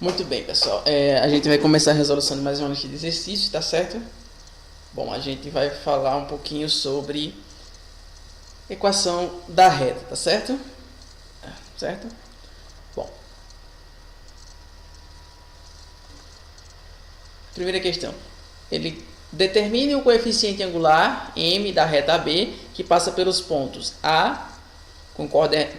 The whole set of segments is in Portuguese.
Muito bem, pessoal. A gente vai começar a resolução de mais uma lista de exercícios, tá certo? Bom, a gente vai falar um pouquinho sobre equação da reta, tá certo? Certo? Bom. Primeira questão. Ele determine o coeficiente angular m da reta AB que passa pelos pontos A com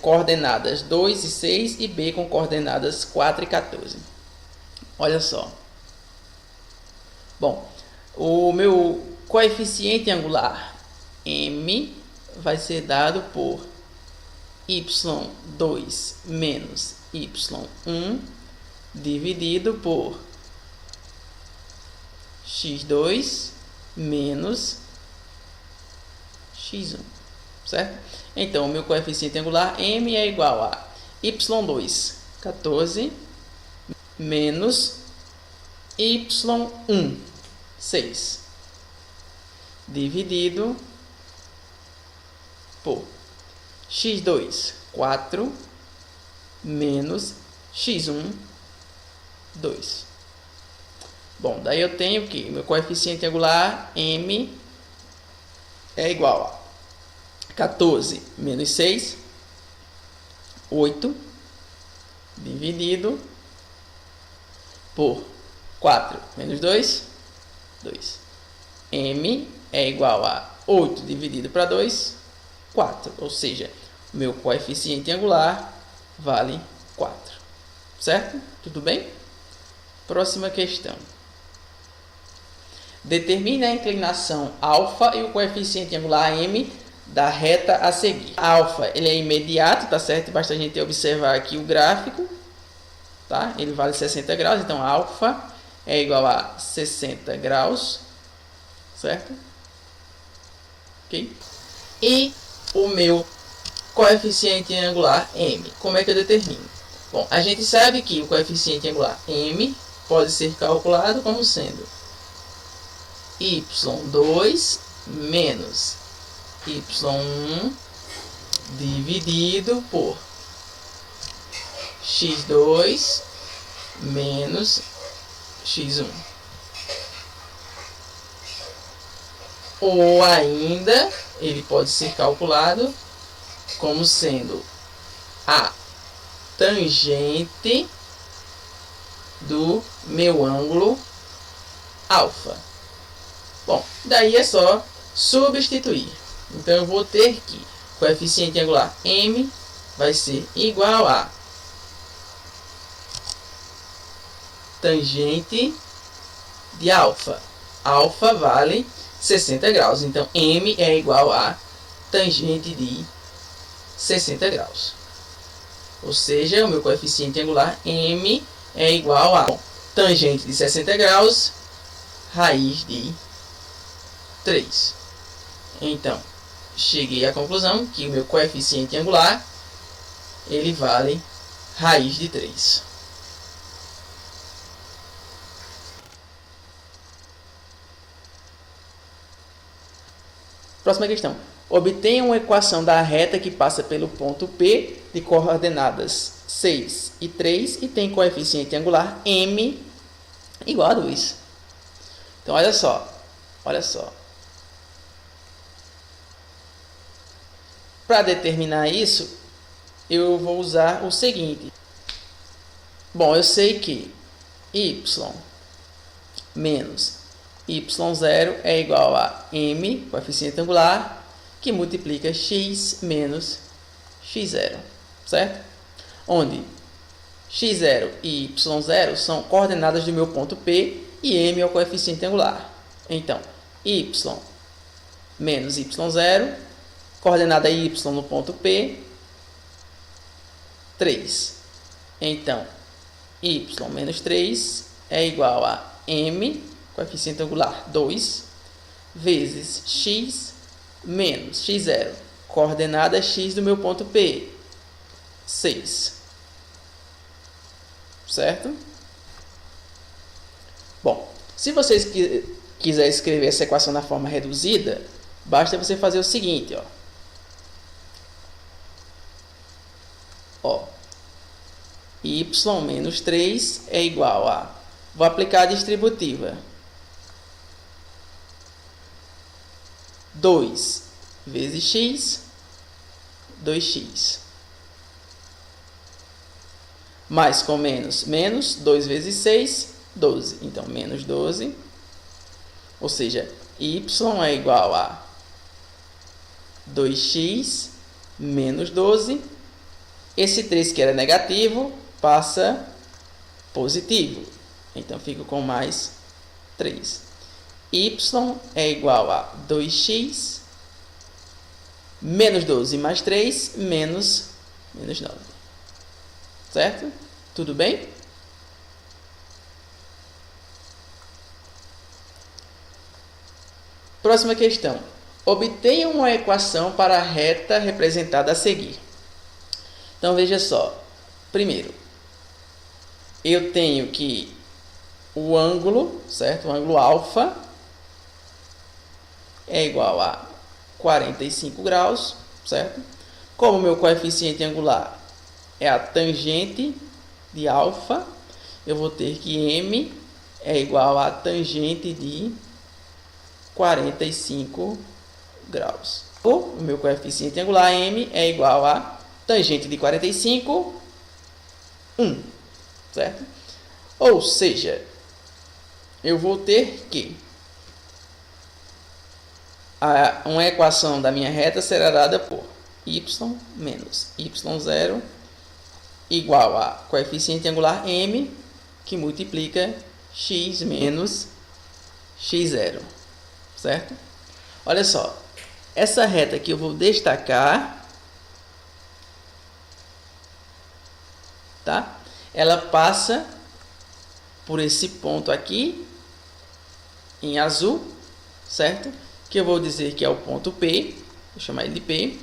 coordenadas 2 e 6 e B com coordenadas 4 e 14. Olha só. Bom, o meu coeficiente angular m vai ser dado por y2 menos y1 dividido por x2 menos x1, certo? Então, o meu coeficiente angular m é igual a y2, 14, menos y1, 6, dividido por x2, 4, menos x1, 2. Bom, daí eu tenho que meu coeficiente angular m é igual a 14 menos 6, 8, dividido por 4 menos 2, 2. M é igual a 8 dividido para 2, 4. Ou seja, o meu coeficiente angular vale 4. Certo? Tudo bem? Próxima questão. Determine a inclinação alfa e o coeficiente angular m da reta a seguir. Alfa, ele é imediato, tá certo? Basta a gente observar aqui o gráfico, tá? Ele vale 60 graus, então alfa é igual a 60 graus, certo? Ok? E o meu coeficiente angular m, como é que eu determino? Bom, a gente sabe que o coeficiente angular m pode ser calculado como sendo y2 menos y1 dividido por x2 menos x1. Ou ainda, ele pode ser calculado como sendo a tangente do meu ângulo alfa. Bom, daí é só substituir. Então eu vou ter que o coeficiente angular m vai ser igual a tangente de alfa. Alfa vale 60 graus. Então m é igual a tangente de 60 graus. Ou seja, o meu coeficiente angular m é igual a tangente de 60 graus, raiz de 3. Então, cheguei à conclusão que o meu coeficiente angular ele vale raiz de 3. Próxima questão. Obtenha uma equação da reta que passa pelo ponto P de coordenadas 6 e 3 e tem coeficiente angular m igual a 2. Então, olha só. Para determinar isso, eu vou usar o seguinte. Bom, eu sei que y menos y0 é igual a m, coeficiente angular, que multiplica x menos x0, certo? Onde x0 e y0 são coordenadas do meu ponto P e m é o coeficiente angular. Então, y menos y0, coordenada y no ponto P, 3. Então, y menos 3 é igual a m, coeficiente angular 2, vezes x menos x0, coordenada x do meu ponto P, 6. Certo? Bom, se vocês quiserem escrever essa equação na forma reduzida, basta você fazer o seguinte, ó. y menos 3 é igual a... Vou aplicar a distributiva. 2 vezes x, 2x. Mais com menos, menos. 2 vezes 6, 12. Então, menos 12. Ou seja, y é igual a 2x menos 12. Esse 3 que era negativo passa positivo. Então, fico com mais 3. Y é igual a 2x menos 12 mais 3 menos 9. Certo? Tudo bem? Próxima questão. Obtenha uma equação para a reta representada a seguir. Então, veja só. Primeiro, eu tenho que o ângulo, certo? O ângulo alfa é igual a 45 graus, certo? Como o meu coeficiente angular é a tangente de alfa, eu vou ter que m é igual a tangente de 45 graus. O meu coeficiente angular m é igual a tangente de 45, 1, certo? Ou seja, eu vou ter que uma equação da minha reta será dada por y menos y0 igual a coeficiente angular m, que multiplica x menos x0, certo? Olha só, essa reta aqui eu vou destacar, tá? Ela passa por esse ponto aqui, em azul, certo? Que eu vou dizer que é o ponto P, vou chamar ele de P,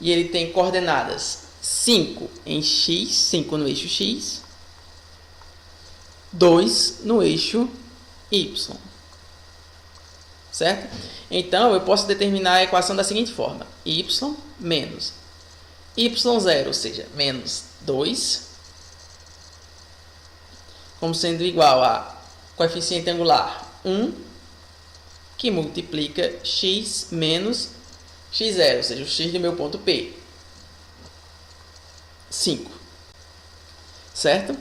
e ele tem coordenadas 5 em x, 5 no eixo x, 2 no eixo y, certo? Então, eu posso determinar a equação da seguinte forma: y menos y0, ou seja, menos 2, como sendo igual a coeficiente angular 1, que multiplica x menos x0, ou seja, o x do meu ponto P, 5, certo?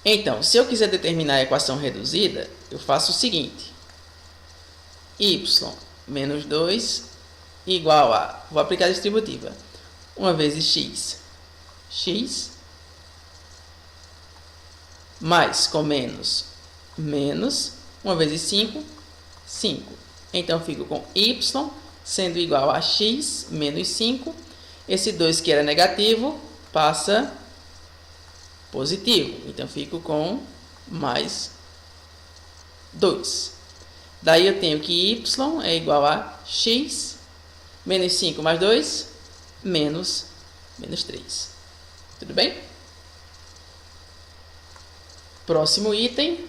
Então, se eu quiser determinar a equação reduzida, eu faço o seguinte: y menos 2 igual a, vou aplicar a distributiva, 1 vezes x, mais com menos, menos, 1 vezes 5, 5. Então, fico com y sendo igual a x menos 5. Esse 2 que era negativo passa positivo. Então, fico com mais 2. Daí, eu tenho que y é igual a x menos 5 mais 2, menos 3. Tudo bem? Próximo item.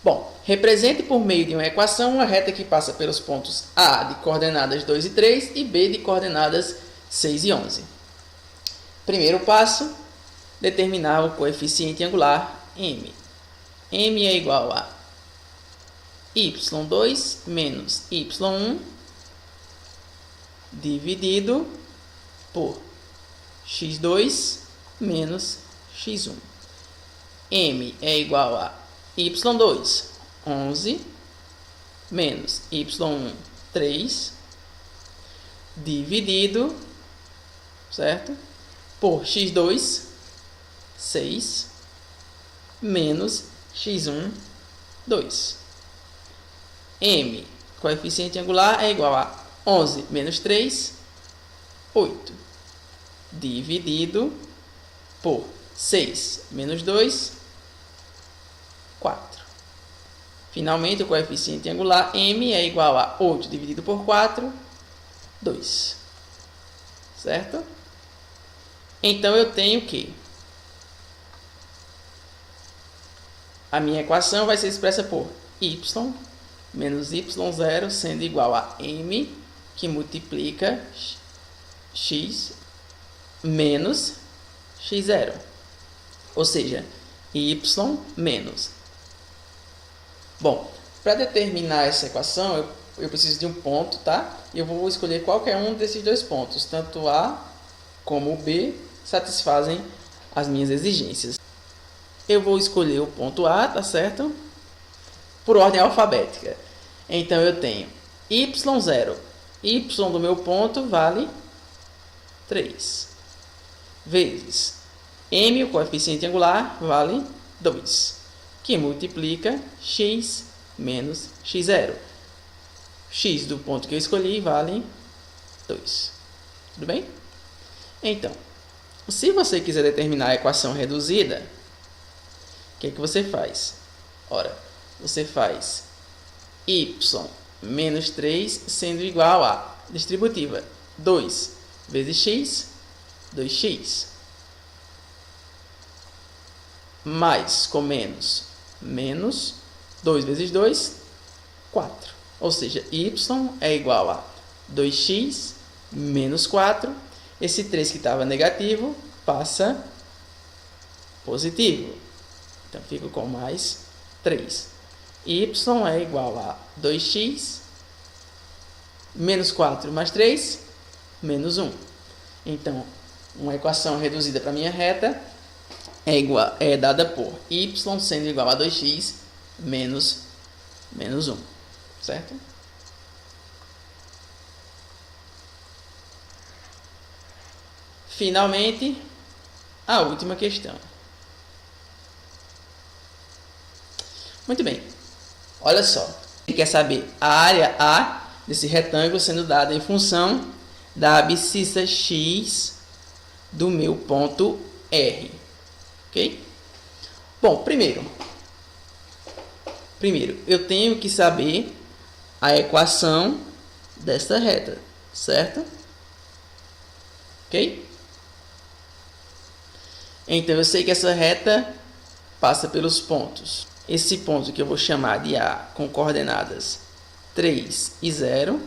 Bom, represente por meio de uma equação uma reta que passa pelos pontos A de coordenadas 2 e 3 e B de coordenadas 6 e 11. Primeiro passo, determinar o coeficiente angular m. M é igual a y2 menos y1 dividido por x2 menos x1. M é igual a y2, 11, menos y1, 3, dividido, certo? Por x2, 6, menos x1, 2. M, coeficiente angular, é igual a 11 menos 3, 8, dividido por 6 menos 2, 4. Finalmente, o coeficiente angular m é igual a 8 dividido por 4, 2. Certo? Então, eu tenho que a minha equação vai ser expressa por y menos y0 sendo igual a m, que multiplica x menos x0. Ou seja, y menos. Bom, para determinar essa equação, eu preciso de um ponto, tá? E eu vou escolher qualquer um desses dois pontos. Tanto A como B satisfazem as minhas exigências. Eu vou escolher o ponto A, tá certo? Por ordem alfabética. Então, eu tenho y0. Y do meu ponto vale 3. Vezes m, o coeficiente angular, vale 2. Que multiplica x menos x0. X do ponto que eu escolhi vale 2. Tudo bem? Então, se você quiser determinar a equação reduzida, o que é que você faz? Ora, você faz y menos 3 sendo igual a distributiva 2 vezes x, 2x. Mais com menos, menos 2 vezes 2, 4. Ou seja, y é igual a 2x menos 4. Esse 3 que estava negativo passa positivo. Então, fico com mais 3. Y é igual a 2x menos 4 mais 3, menos 1. Então, uma equação reduzida para a minha reta é dada por y sendo igual a 2x menos 1. Certo? Finalmente, a última questão. Muito bem. Olha só. Ele quer saber a área A desse retângulo sendo dada em função da abscissa x do meu ponto R. Ok? Bom, primeiro eu tenho que saber a equação desta reta, certo? Ok? Então, eu sei que essa reta passa pelos pontos. Esse ponto que eu vou chamar de A com coordenadas 3 e 0,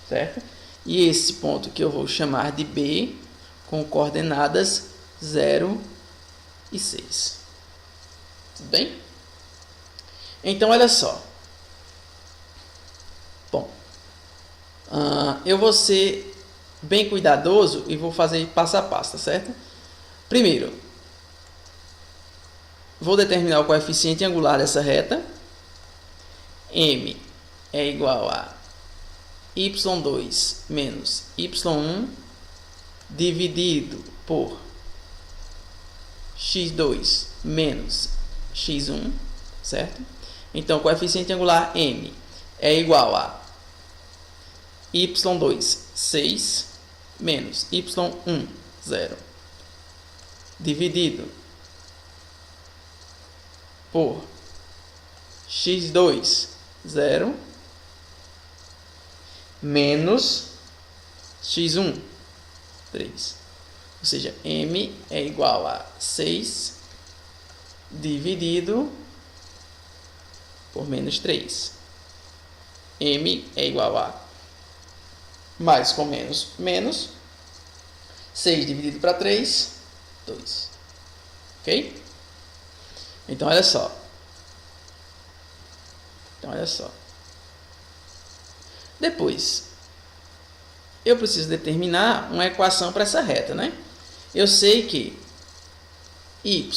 certo? E esse ponto que eu vou chamar de B com coordenadas 0 e 6. Tudo bem? Então, olha só. Bom, eu vou ser bem cuidadoso e vou fazer passo a passo, tá certo? Primeiro, vou determinar o coeficiente angular dessa reta. M é igual a y2 menos y1 dividido por x2 menos x1, certo? Então, o coeficiente angular M é igual a y2, 6, menos y1, 0, dividido por x2, 0, menos x1, 3. Ou seja, M é igual a 6 dividido por menos 3. M é igual a mais com menos, menos. 6 dividido para 3, 2. Ok? Então, olha só. Depois, eu preciso determinar uma equação para essa reta, né? Eu sei que y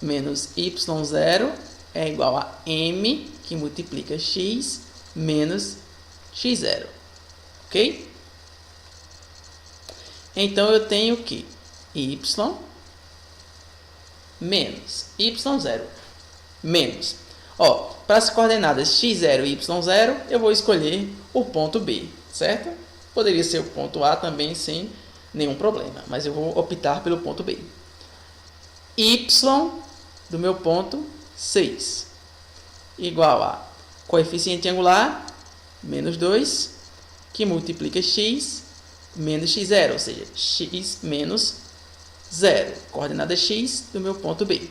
menos y0 é igual a m, que multiplica x, menos x0. Ok? Então, eu tenho que y menos y0 menos. Para as coordenadas x0 e y0, eu vou escolher o ponto B, certo? Poderia ser o ponto A também sem nenhum problema, mas eu vou optar pelo ponto B. Y do meu ponto 6 igual a coeficiente angular menos 2, que multiplica x menos x0, ou seja, x menos 0, coordenada x do meu ponto B.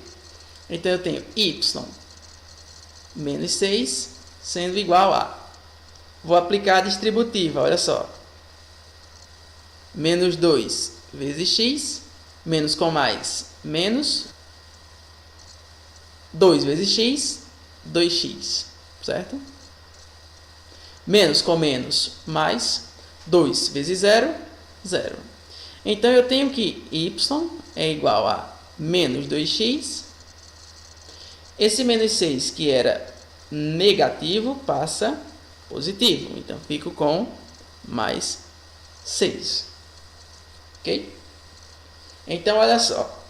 Então, eu tenho y menos 6 sendo igual a... Vou aplicar a distributiva, olha só. menos 2 vezes x, menos com mais, menos 2 vezes x, 2x, certo? Menos com menos, mais 2 vezes 0, 0. Então, eu tenho que y é igual a menos 2x. Esse menos 6, que era negativo, passa positivo. Então, fico com mais 6. Ok? Então, olha só.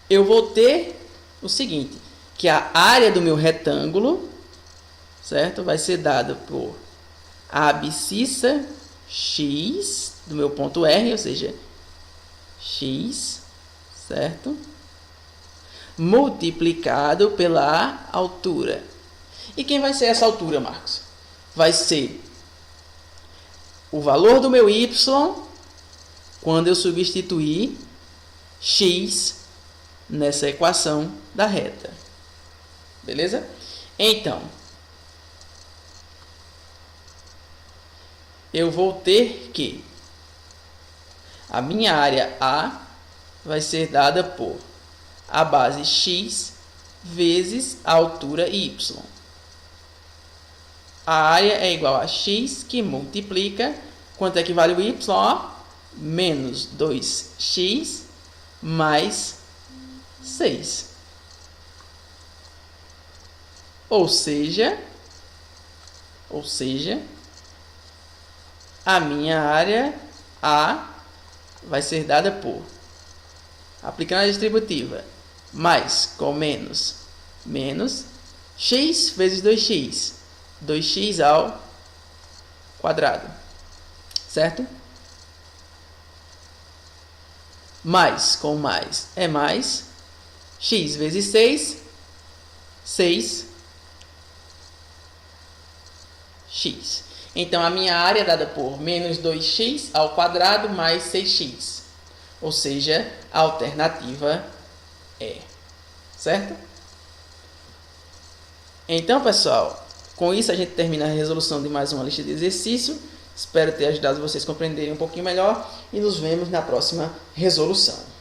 Eu vou ter o seguinte, que a área do meu retângulo, certo? Vai ser dada por a abscissa x do meu ponto R, ou seja, x, certo? Multiplicado pela altura. E quem vai ser essa altura, Marcos? Vai ser o valor do meu y quando eu substituir x nessa equação da reta. Beleza? Então, eu vou ter que a minha área A vai ser dada por a base x vezes a altura y. A área é igual a x que multiplica, quanto é que vale o y? Menos 2x mais 6. Ou seja, a minha área A vai ser dada por, aplicando a distributiva, mais com menos, menos x vezes 2x, 2x ao quadrado, certo? Mais com mais é mais, x vezes 6, 6x. Então, a minha área é dada por menos 2x ao quadrado mais 6x. Ou seja, a alternativa é, certo? Então, pessoal, com isso a gente termina a resolução de mais uma lista de exercício. Espero ter ajudado vocês a compreenderem um pouquinho melhor e nos vemos na próxima resolução.